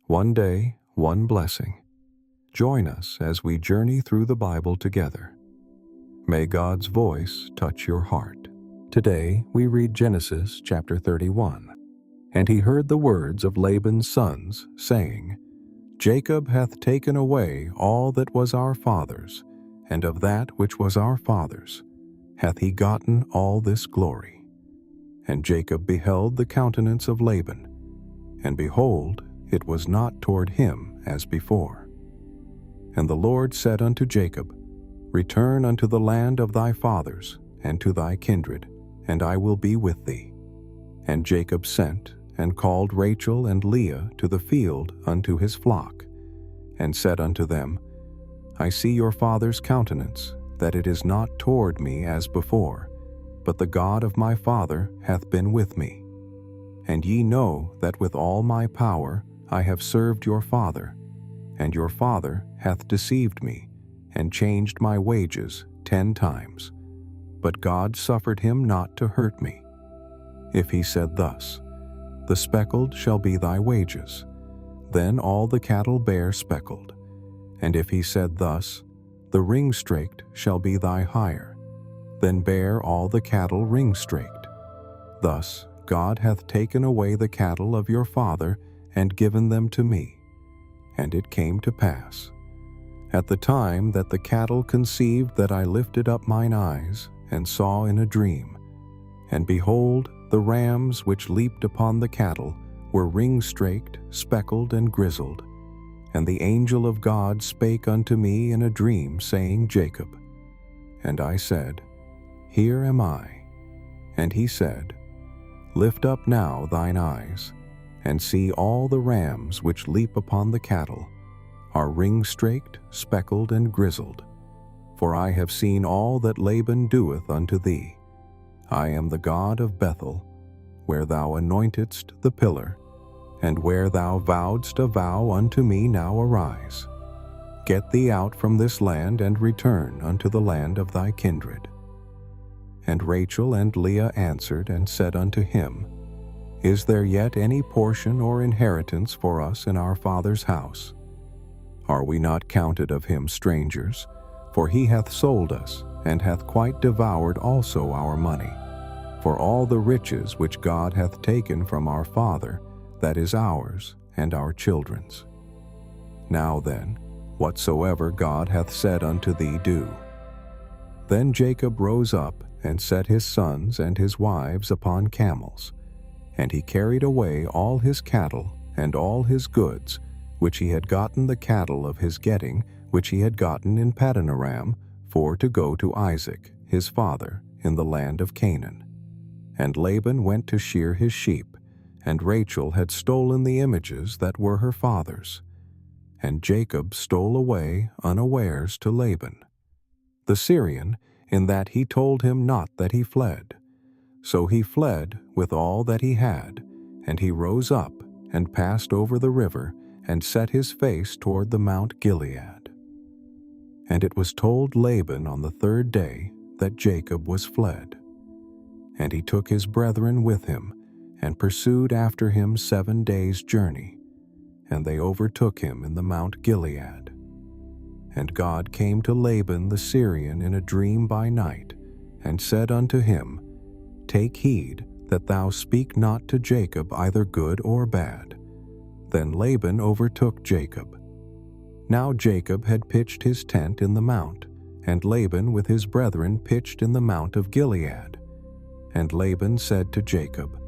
One day, one blessing. Join us as we journey through the Bible together. May God's voice touch your heart. Today, we read Genesis chapter 31. And he heard the words of Laban's sons, saying, Jacob hath taken away all that was our father's, and of that which was our father's hath he gotten all this glory. And Jacob beheld the countenance of Laban, and behold, it was not toward him as before. And the Lord said unto Jacob, Return unto the land of thy fathers, and to thy kindred, and I will be with thee. And Jacob sent, and called Rachel and Leah to the field unto his flock, and said unto them, I see your father's countenance, that it is not toward me as before, but the God of my father hath been with me. And ye know that with all my power I have served your father, and your father hath deceived me, and changed my wages 10 times. But God suffered him not to hurt me. If he said thus, The speckled shall be thy wages, then all the cattle bear speckled. And if he said thus, The ring-straked shall be thy hire, then bear all the cattle ring-straked. Thus God hath taken away the cattle of your father, and given them to me. And it came to pass, at the time that the cattle conceived, that I lifted up mine eyes, and saw in a dream, and behold, the rams which leaped upon the cattle were ring-straked, speckled, and grizzled. And the angel of God spake unto me in a dream, saying, Jacob. And I said, Here am I. And he said, Lift up now thine eyes, and see all the rams which leap upon the cattle are ring-straked, speckled, and grizzled. For I have seen all that Laban doeth unto thee. I am the God of Bethel, where thou anointedst the pillar, and where thou vowedst a vow unto me. Now arise, get thee out from this land, and return unto the land of thy kindred. And Rachel and Leah answered and said unto him, Is there yet any portion or inheritance for us in our father's house? Are we not counted of him strangers? For he hath sold us, and hath quite devoured also our money. For all the riches which God hath taken from our father, that is ours and our children's. Now then, whatsoever God hath said unto thee, do. Then Jacob rose up, and set his sons and his wives upon camels, and he carried away all his cattle and all his goods, which he had gotten the cattle of his getting, which he had gotten in Padanaram, for to go to Isaac his father in the land of Canaan. And Laban went to shear his sheep, and Rachel had stolen the images that were her father's. And Jacob stole away unawares to Laban, the Syrian, in that he told him not that he fled. So he fled with all that he had, and he rose up, and passed over the river, and set his face toward the Mount Gilead. And it was told Laban on the 3rd day that Jacob was fled. And he took his brethren with him, and pursued after him 7 days' journey, and they overtook him in the Mount Gilead. And God came to Laban the Syrian in a dream by night, and said unto him, Take heed that thou speak not to Jacob either good or bad. Then Laban overtook Jacob. Now Jacob had pitched his tent in the mount, and Laban with his brethren pitched in the mount of Gilead. And Laban said to Jacob,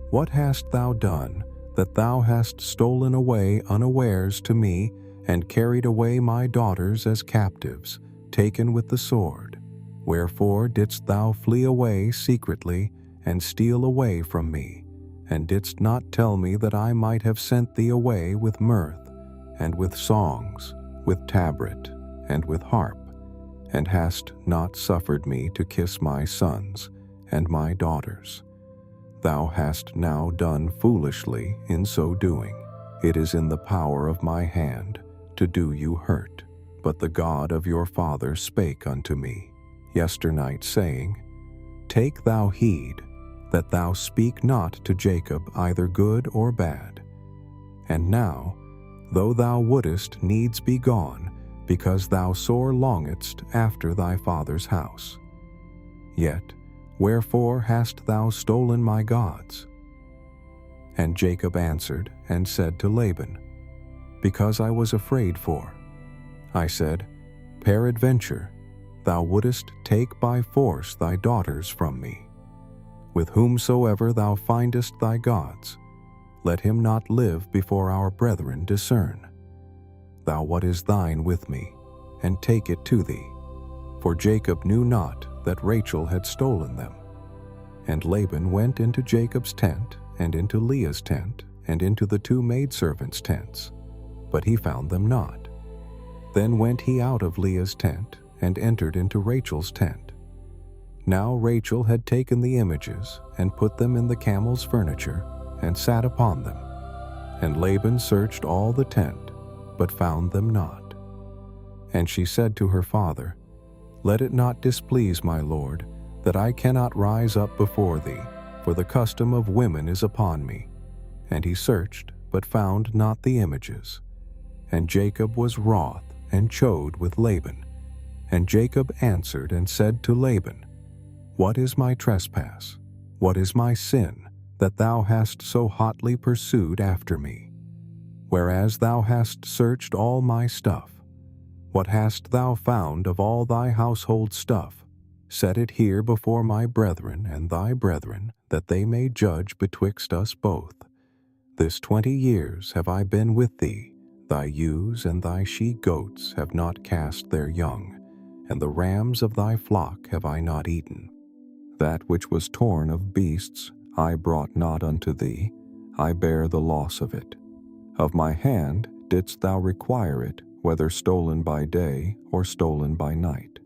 What hast thou done, that thou hast stolen away unawares to me, and carried away my daughters as captives, taken with the sword? Wherefore didst thou flee away secretly, and steal away from me, and didst not tell me that I might have sent thee away with mirth, and with songs, with tabret, and with harp, and hast not suffered me to kiss my sons and my daughters? Thou hast now done foolishly in so doing. It is in the power of my hand to do you hurt. But the God of your father spake unto me yesternight, saying, Take thou heed that thou speak not to Jacob either good or bad. And now, though thou wouldest needs be gone, because thou sore longedst after thy father's house. Yet, wherefore hast thou stolen my gods? And Jacob answered and said to Laban, Because I was afraid for. I said, Peradventure, thou wouldest take by force thy daughters from me. With whomsoever thou findest thy gods, let him not live before our brethren discern. Thou what is thine with me, and take it to thee. For Jacob knew not that Rachel had stolen them. And Laban went into Jacob's tent, and into Leah's tent, and into the two maidservants' tents, but he found them not. Then went he out of Leah's tent, and entered into Rachel's tent. Now Rachel had taken the images, and put them in the camel's furniture, and sat upon them. And Laban searched all the tent, but found them not. And she said to her father, Let it not displease my lord, that I cannot rise up before thee, for the custom of women is upon me. And he searched, but found not the images. And Jacob was wroth, and chode with Laban. And Jacob answered and said to Laban, What is my trespass? What is my sin, that thou hast so hotly pursued after me? Whereas thou hast searched all my stuff, what hast thou found of all thy household stuff? Set it here before my brethren and thy brethren, that they may judge betwixt us both. This 20 years have I been with thee. Thy ewes and thy she-goats have not cast their young, and the rams of thy flock have I not eaten. That which was torn of beasts I brought not unto thee, I bear the loss of it. Of my hand didst thou require it, whether stolen by day or stolen by night.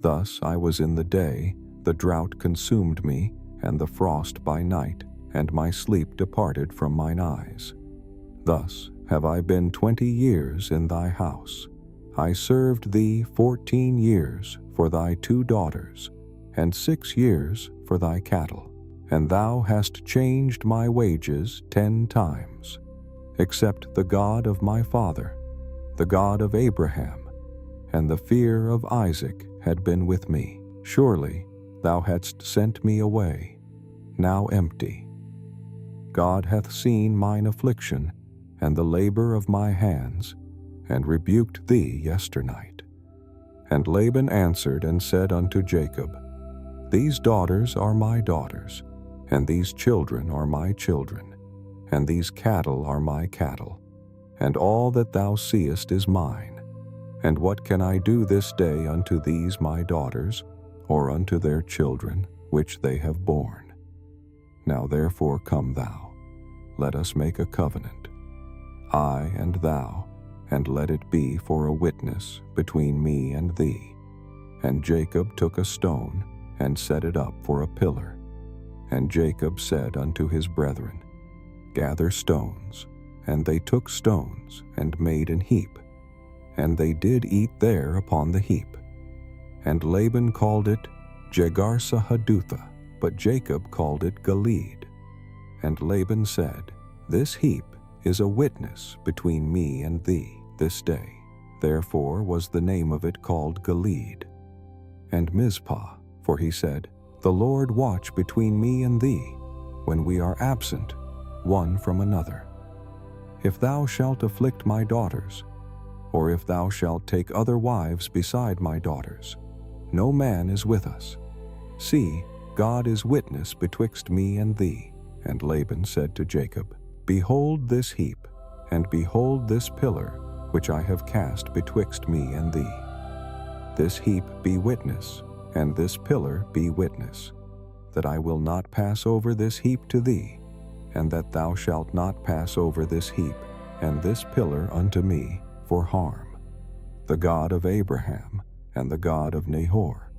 Thus I was in the day, the drought consumed me, and the frost by night, and my sleep departed from mine eyes. Thus have I been 20 years in thy house. I served thee 14 years for thy 2 daughters, and 6 years for thy cattle, and thou hast changed my wages 10 times, except the God of my father, the God of Abraham, and the fear of Isaac had been with me. Surely thou hadst sent me away, now empty. God hath seen mine affliction, and the labor of my hands, and rebuked thee yesternight. And Laban answered and said unto Jacob, These daughters are my daughters, and these children are my children, and these cattle are my cattle, and all that thou seest is mine. And what can I do this day unto these my daughters, or unto their children, which they have borne? Now therefore come thou, let us make a covenant, I and thou, and let it be for a witness between me and thee. And Jacob took a stone, and set it up for a pillar. And Jacob said unto his brethren, Gather stones. And they took stones, and made an heap. And they did eat there upon the heap. And Laban called it Jegar-sahadutha, but Jacob called it Gilead. And Laban said, This heap is a witness between me and thee this day. Therefore was the name of it called Gilead. And Mizpah, for he said, The Lord watch between me and thee, when we are absent one from another. If thou shalt afflict my daughters, or if thou shalt take other wives beside my daughters, no man is with us. See, God is witness betwixt me and thee. And Laban said to Jacob, Behold this heap, and behold this pillar, which I have cast betwixt me and thee. This heap be witness, and this pillar be witness, that I will not pass over this heap to thee, and that thou shalt not pass over this heap and this pillar unto me for harm. The God of Abraham and the God of Nahor,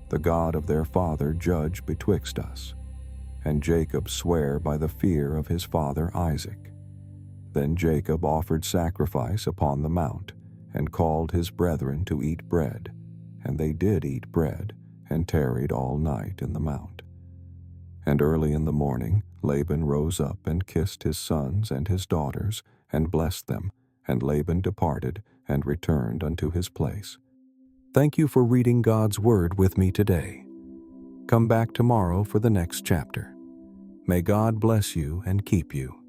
the God of their father, judge betwixt us. And Jacob sware by the fear of his father Isaac. Then Jacob offered sacrifice upon the mount, and called his brethren to eat bread. And they did eat bread, and tarried all night in the mount. And early in the morning Laban rose up and kissed his sons and his daughters, and blessed them, And Laban departed and returned unto his place. Thank you for reading God's Word with me today. Come back tomorrow for the next chapter. May God bless you and keep you.